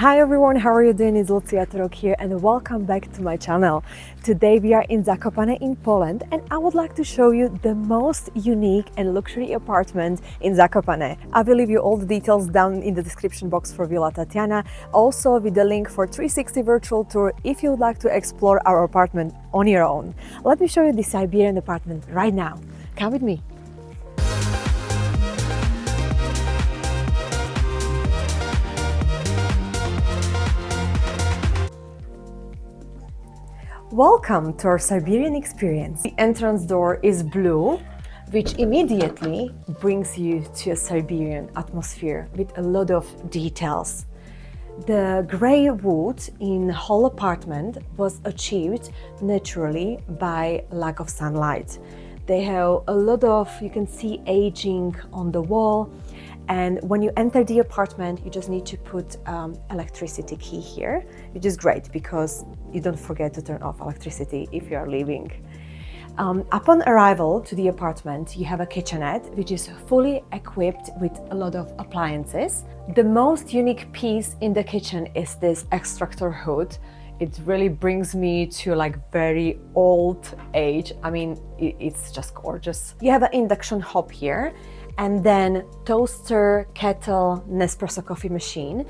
Hi everyone, how are you doing? It's Lucia Turok here and welcome back to my channel. Today we are in Zakopane in Poland and I would like to show you the most unique and luxury apartment in Zakopane. I will leave you all the details down in the description box for Villa Tatiana, also with the link for 360 virtual tour if you would like to explore our apartment on your own. Let me show you the Siberian apartment right now. Come with me. Welcome to our Siberian experience. The entrance door is blue, which immediately brings you to a Siberian atmosphere with a lot of details. The grey wood in whole apartment was achieved naturally by lack of sunlight. They have a lot of, you can see, aging on the wall. And when you enter the apartment, you just need to put electricity key here, which is great because you don't forget to turn off electricity if you are leaving. Upon arrival to the apartment, you have a kitchenette, which is fully equipped with a lot of appliances. The most unique piece in the kitchen is this extractor hood. It really brings me to like very old age. I mean, it's just gorgeous. You have an induction hob here, and then toaster, kettle, Nespresso coffee machine,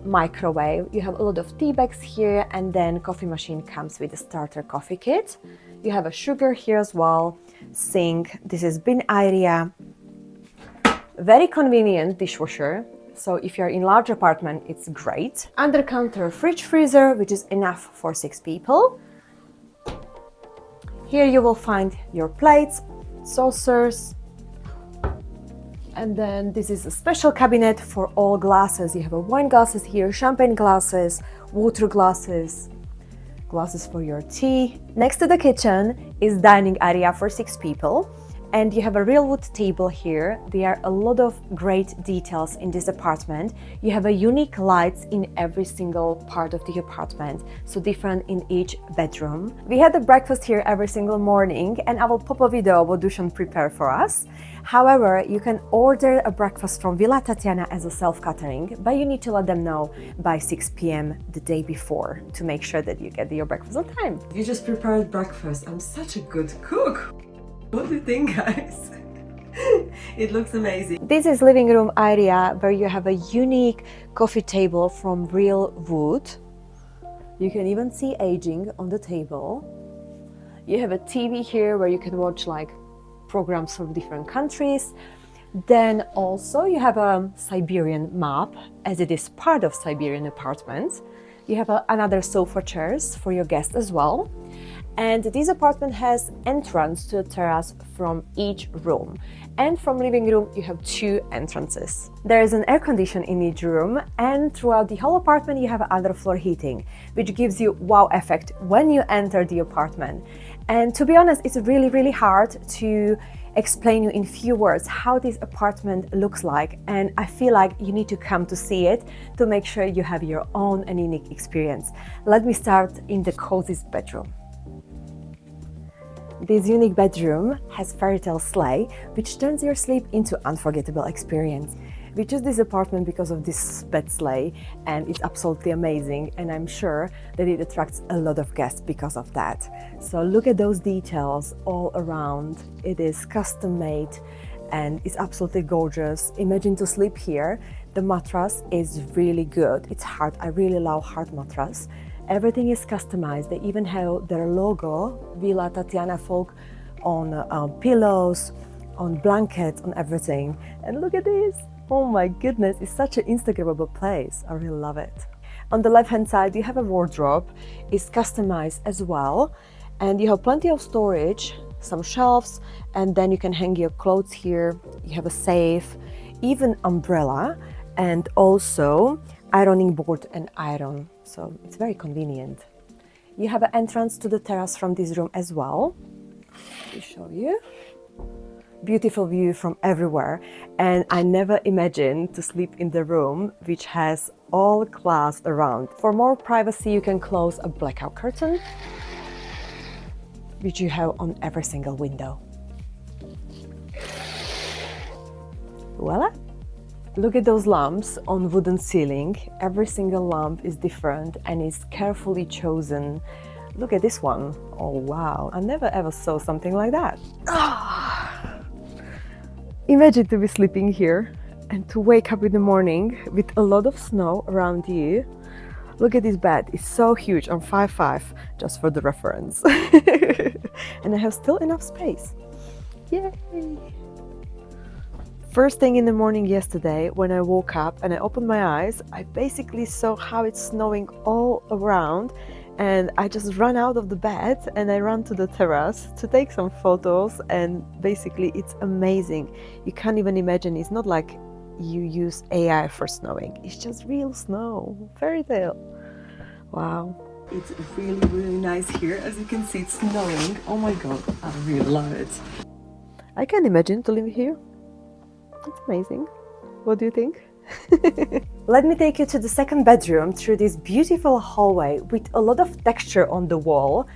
microwave. You have a lot of tea bags here, and then coffee machine comes with a starter coffee kit. You have a sugar here as well, sink. This is bin area. Very convenient dishwasher. So if you're in large apartment, it's great. Under counter fridge freezer, which is enough for 6 people. Here you will find your plates, saucers, and then this is a special cabinet for all glasses. You have a wine glasses here, champagne glasses, water glasses, glasses for your tea. Next to the kitchen is dining area for 6 people. And you have a real wood table here. There are a lot of great details in this apartment. You have a unique lights in every single part of the apartment, so different in each bedroom. We had a breakfast here every single morning, and I will pop a video what Dushan prepared for us. However, you can order a breakfast from Villa Tatiana as a self-catering, but you need to let them know by 6 p.m. the day before to make sure that you get your breakfast on time. You just prepared breakfast. I'm such a good cook. What do you think, guys? It looks amazing. This is living room area where you have a unique coffee table from real wood. You can even see aging on the table. You have a TV here where you can watch like programs from different countries. Then also you have a Siberian map, as it is part of Siberian apartment. You have another sofa chairs for your guests as well. And this apartment has entrance to a terrace from each room. And from living room, you have 2 entrances. There is an air condition in each room, and throughout the whole apartment, you have underfloor heating, which gives you wow effect when you enter the apartment. And to be honest, it's really hard to explain you in few words how this apartment looks like, and I feel like you need to come to see it to make sure you have your own and unique experience. Let me start in the coziest bedroom. This unique bedroom has fairy tale sleigh, which turns your sleep into unforgettable experience. We chose this apartment because of this bed sleigh, and it's absolutely amazing, and I'm sure that it attracts a lot of guests because of that. So look at those details all around. It is custom made and it's absolutely gorgeous. Imagine to sleep here. The mattress is really good. It's hard. I really love hard mattress. Everything is customized. They even have their logo, Villa Tatiana folk, on pillows, on blankets, on everything. And look at this. Oh my goodness, it's such an Instagrammable place. I really love it. On the left-hand side, you have a wardrobe. It's customized as well. And you have plenty of storage, some shelves, and then you can hang your clothes here. You have a safe, even umbrella, and also ironing board and iron. So it's very convenient. You have an entrance to the terrace from this room as well. Let me show you. Beautiful view from everywhere, and I never imagined to sleep in the room which has all glass around. For more privacy, you can close a blackout curtain, which you have on every single window. Voila! Look at those lamps on wooden ceiling. Every single lamp is different and is carefully chosen. Look at this one. Oh wow, I never ever saw something like that. Imagine to be sleeping here and to wake up in the morning with a lot of snow around you. Look at this bed, it's so huge, I'm 5'5", just for the reference. And I have still enough space. Yay! First thing in the morning yesterday, when I woke up and I opened my eyes, I basically saw how it's snowing all around, and I just ran out of the bed and I ran to the terrace to take some photos, and basically it's amazing. You can't even imagine, it's not like you use AI for snowing, it's just real snow, fairy tale. Wow. It's really, really nice here. As you can see, it's snowing. Oh my god, I really love it. I can't imagine to live here. It's amazing. What do you think? Let me take you to the second bedroom through this beautiful hallway with a lot of texture on the wall,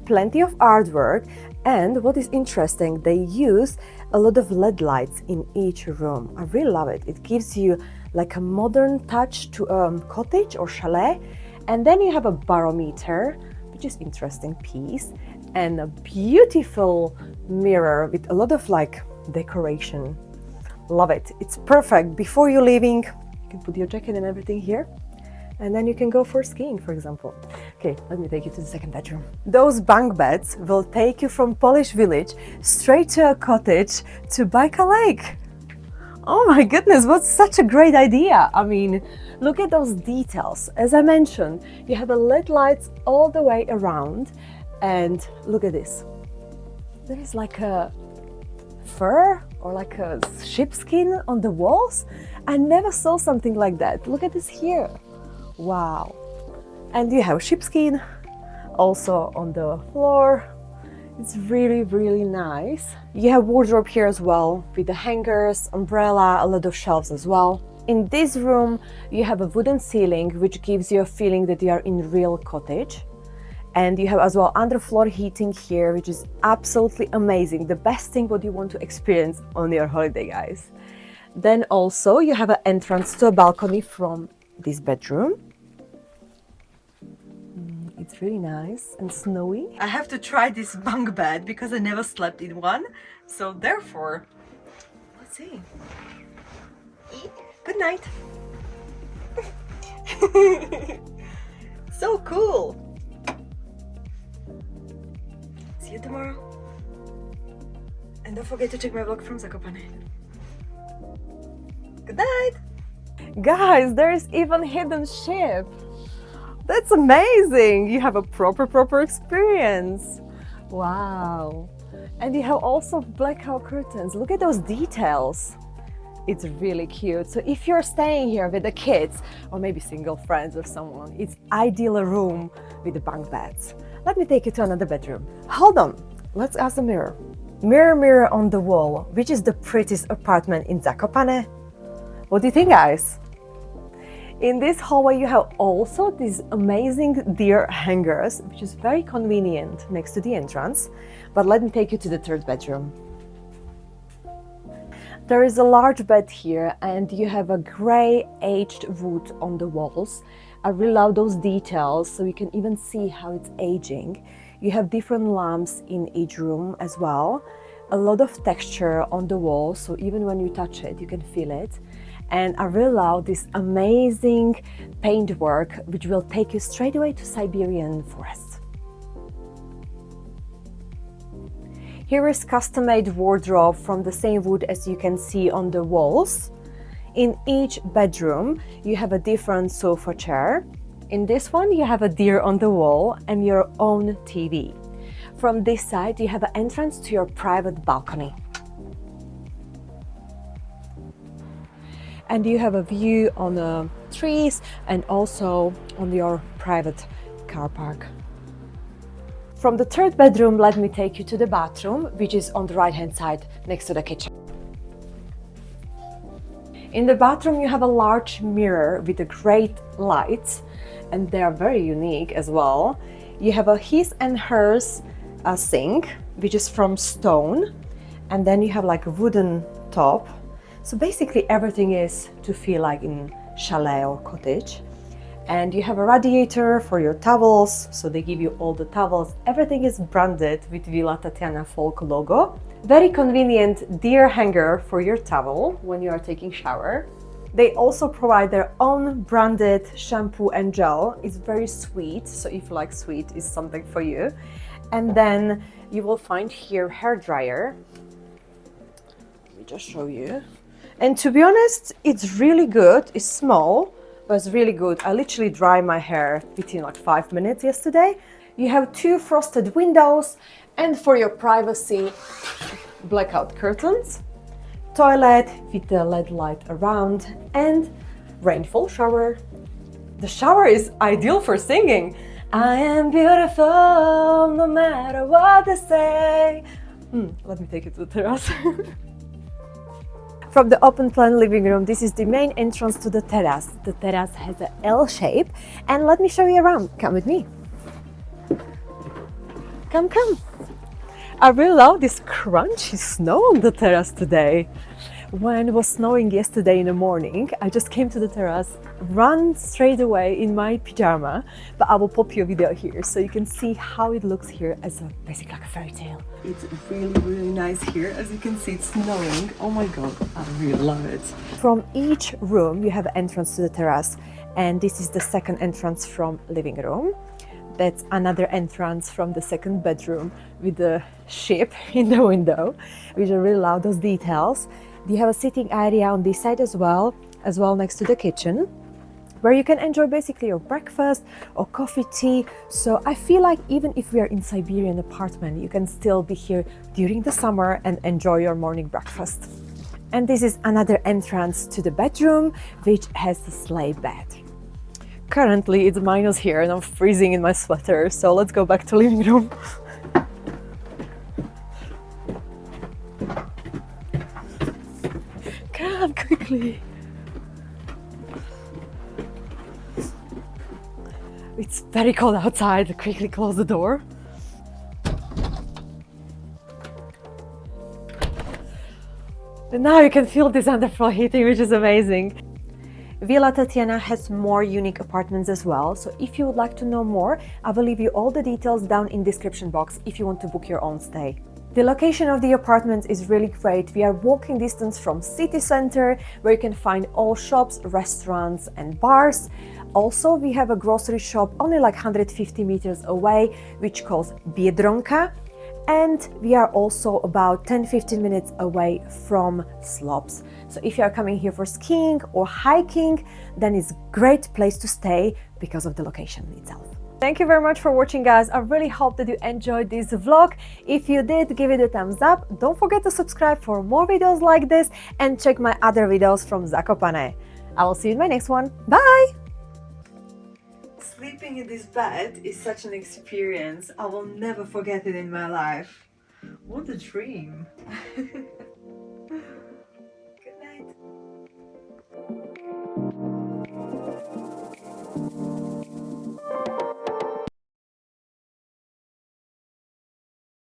plenty of artwork, and what is interesting, they use a lot of LED lights in each room. I really love it. It gives you like a modern touch to a cottage or chalet. And then you have a barometer, which is interesting piece, and a beautiful mirror with a lot of like decoration. Love it. It's perfect. Before you're leaving, you can put your jacket and everything here, and then you can go for skiing, for example. Okay, let me take you to the second bedroom. Those bunk beds will take you from Polish village straight to a cottage to Baikal Lake. Oh my goodness, what's such a great idea. I mean, look at those details. As I mentioned, you have a LED lights all the way around, and look at this. There is like a fur or like a sheepskin on the walls. I never saw something like that. Look at this here. Wow. And you have sheepskin also on the floor. It's really, really nice. You have wardrobe here as well with the hangers, umbrella, a lot of shelves as well. In this room, you have a wooden ceiling, which gives you a feeling that you are in real cottage. And you have as well underfloor heating here, which is absolutely amazing. The best thing what you want to experience on your holiday, guys. Then also you have an entrance to a balcony from this bedroom. It's really nice and snowy. I have to try this bunk bed because I never slept in one. So therefore, let's see. Good night. So cool. See you tomorrow. And don't forget to check my vlog from Zakopane. Good night. Guys, there is even hidden ship. That's amazing! You have a proper experience. Wow. And you have also blackout curtains. Look at those details. It's really cute. So if you're staying here with the kids or maybe single friends or someone, it's ideal room with the bunk beds. Let me take you to another bedroom. Hold on. Let's ask the mirror. Mirror on the wall. Which is the prettiest apartment in Zakopane? What do you think, guys? In this hallway, you have also these amazing deer hangers, which is very convenient next to the entrance. But let me take you to the third bedroom. There is a large bed here, and you have a gray aged wood on the walls. I really love those details, so you can even see how it's aging. You have different lamps in each room as well. A lot of texture on the wall, so even when you touch it, you can feel it. And I really love this amazing paintwork, which will take you straight away to Siberian forest. Here is custom-made wardrobe from the same wood as you can see on the walls. In each bedroom, you have a different sofa chair. In this one, you have a deer on the wall and your own TV. From this side, you have an entrance to your private balcony. And you have a view on the trees and also on your private car park. From the third bedroom, let me take you to the bathroom, which is on the right-hand side next to the kitchen. In the bathroom, you have a large mirror with a great lights, and they are very unique as well. You have a his and hers sink, which is from stone, and then you have like a wooden top. So basically everything is to feel like in chalet or cottage. And you have a radiator for your towels, so they give you all the towels. Everything is branded with Villa Tatiana folk logo. Very convenient deer hanger for your towel when you are taking shower. They also provide their own branded shampoo and gel. It's very sweet, so if you like sweet, is something for you. And then you will find here hair dryer. Let me just show you. And to be honest, it's really good. It's small, but it's really good. I literally dry my hair within like 5 minutes yesterday. You have 2 frosted windows, and for your privacy, blackout curtains, toilet with the LED light around, and rainfall shower. The shower is ideal for singing. I am beautiful no matter what they say. Let me take you to the terrace. From the open plan living room, this is the main entrance to the terrace. The terrace has an L shape, and let me show you around. Come with me. Come, come. I really love this crunchy snow on the terrace today. When it was snowing yesterday in the morning, I just came to the terrace, ran straight away in my pyjama, but I will pop you a video here so you can see how it looks here as basically like a fairy tale. It's really, really nice here. As you can see, it's snowing. Oh my God, I really love it. From each room, you have an entrance to the terrace, and this is the second entrance from living room. That's another entrance from the second bedroom with the ship in the window, which I really love those details. You have a sitting area on this side as well next to the kitchen, where you can enjoy basically your breakfast or coffee, tea. So I feel like even if we are in Siberian apartment, you can still be here during the summer and enjoy your morning breakfast. And this is another entrance to the bedroom, which has a sleigh bed. Currently it's minus here and I'm freezing in my sweater, so let's go back to living room. Come quickly. It's very cold outside. Quickly close the door. And now you can feel this underfloor heating, which is amazing. Villa Tatiana has more unique apartments as well, so if you would like to know more, I will leave you all the details down in the description box if you want to book your own stay. The location of the apartment is really great. We are walking distance from city center, where you can find all shops, restaurants and bars. Also, we have a grocery shop only like 150 meters away, which calls Biedronka. And we are also about 10-15 minutes away from slopes. So if you are coming here for skiing or hiking, then it's a great place to stay because of the location itself. Thank you very much for watching, guys. I really hope that you enjoyed this vlog. If you did, give it a thumbs up. Don't forget to subscribe for more videos like this and check my other videos from Zakopane. I will see you in my next one. Bye! Sleeping in this bed is such an experience. I will never forget it in my life. What a dream.